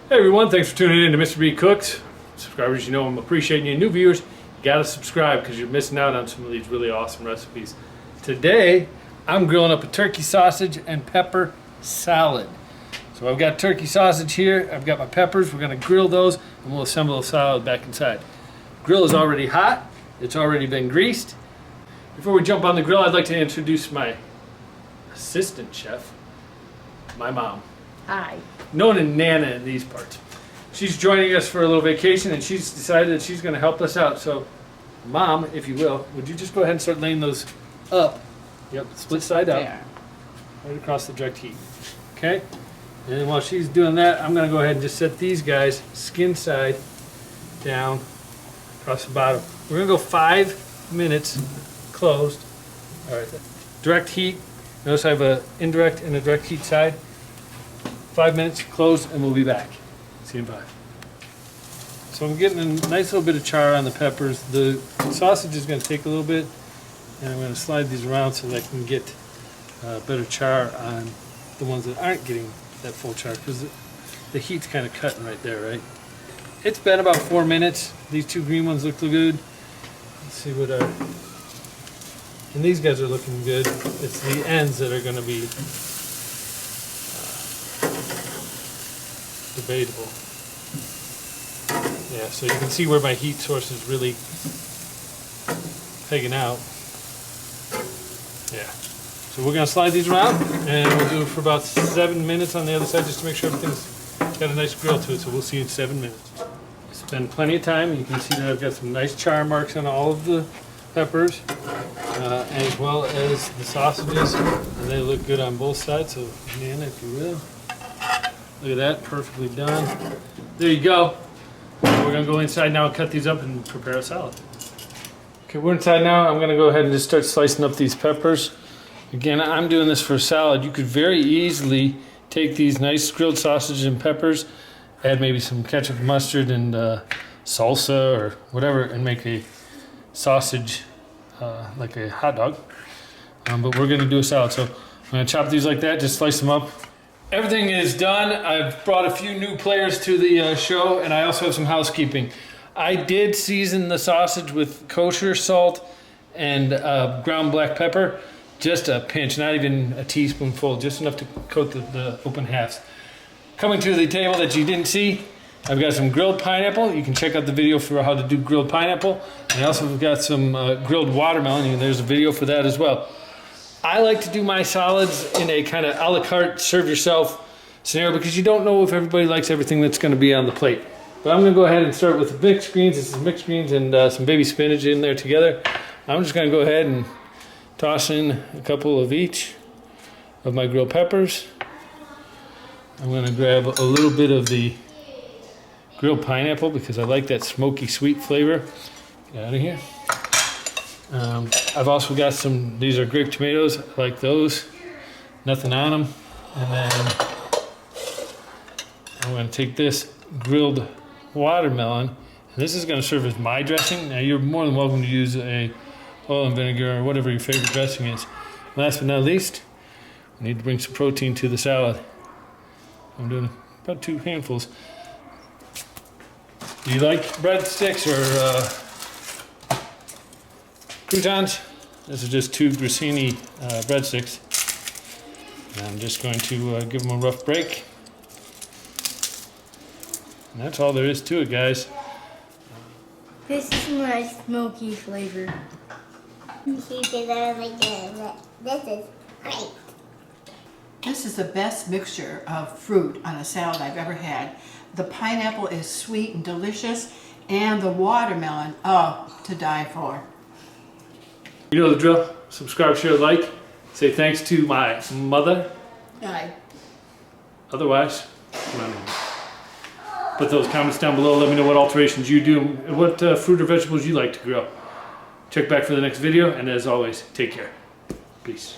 Hey everyone, thanks for tuning in to Mr. B Cooks. Subscribers, you know I'm appreciating you. New viewers, you gotta subscribe because you're missing out on some of these really awesome recipes. Today, I'm grilling up a turkey sausage and pepper salad. So I've got turkey sausage here, I've got my peppers, we're gonna grill those and we'll assemble the salad back inside. Grill is already hot, it's already been greased. Before we jump on the grill, I'd like to introduce my assistant chef, my mom. Hi. Known as Nana in these parts. She's joining us for a little vacation and she's decided that she's going to help us out. So, Mom, if you will, would you just go ahead and start laying those up? Yep, split side up. There. Right across the direct heat. Okay? And then while she's doing that, I'm going to go ahead and just set these guys skin side down across the bottom. We're going to go 5 minutes closed. All right. Direct heat. Notice I have an indirect and a direct heat side. 5 minutes, close, and we'll be back. See you in 5. So I'm getting a nice little bit of char on the peppers. The sausage is going to take a little bit, and I'm going to slide these around so that I can get better char on the ones that aren't getting that full char, because the heat's kind of cutting right there, right? It's been about 4 minutes. These two green ones look good. Let's see what our... And these guys are looking good. It's the ends that are going to be debatable. Yeah, so you can see where my heat source is really pegging out. Yeah. So we're going to slide these around and we'll do it for about 7 minutes on the other side just to make sure everything's got a nice grill to it. So we'll see you in 7 minutes. Spend plenty of time. You can see that I've got some nice char marks on all of the peppers as well as the sausages, and they look good on both sides. So Nana, if you will. Look at that, perfectly done. There you go. We're gonna go inside now and cut these up and prepare a salad. Okay, we're inside now. I'm gonna go ahead and just start slicing up these peppers. Again, I'm doing this for a salad. You could very easily take these nice grilled sausages and peppers, add maybe some ketchup, mustard, and salsa or whatever, and make a sausage like a hot dog. But we're gonna do a salad. So I'm gonna chop these like that, just slice them up. Everything is done. I've brought a few new players to the show, and I also have some housekeeping. I did season the sausage with kosher salt and ground black pepper. Just a pinch, not even a teaspoonful, just enough to coat the open halves. Coming to the table that you didn't see, I've got some grilled pineapple. You can check out the video for how to do grilled pineapple. And I also have got some grilled watermelon, and there's a video for that as well. I like to do my salads in a kind of a la carte, serve yourself scenario, because you don't know if everybody likes everything that's going to be on the plate. But I'm going to go ahead and start with the mixed greens. This is mixed greens and some baby spinach in there together. I'm just going to go ahead and toss in a couple of each of my grilled peppers. I'm going to grab a little bit of the grilled pineapple because I like that smoky sweet flavor. Get out of here. I've also got some, these are grape tomatoes, I like those, nothing on them. And then I'm going to take this grilled watermelon, and this is going to serve as my dressing. Now you're more than welcome to use a oil and vinegar or whatever your favorite dressing is. Last but not least, we need to bring some protein to the salad. I'm doing about 2 handfuls. Do you like breadsticks or croutons? This is just 2 grissini breadsticks. And I'm just going to give them a rough break. And that's all there is to it, guys. This is my smoky flavor. This is great. This is the best mixture of fruit on a salad I've ever had. The pineapple is sweet and delicious, and the watermelon, oh, to die for. You know the drill. Subscribe, share, like. Say thanks to my mother. Aye. Otherwise, put those comments down below. Let me know what alterations you do, and what fruit or vegetables you like to grow. Check back for the next video, and as always, take care. Peace.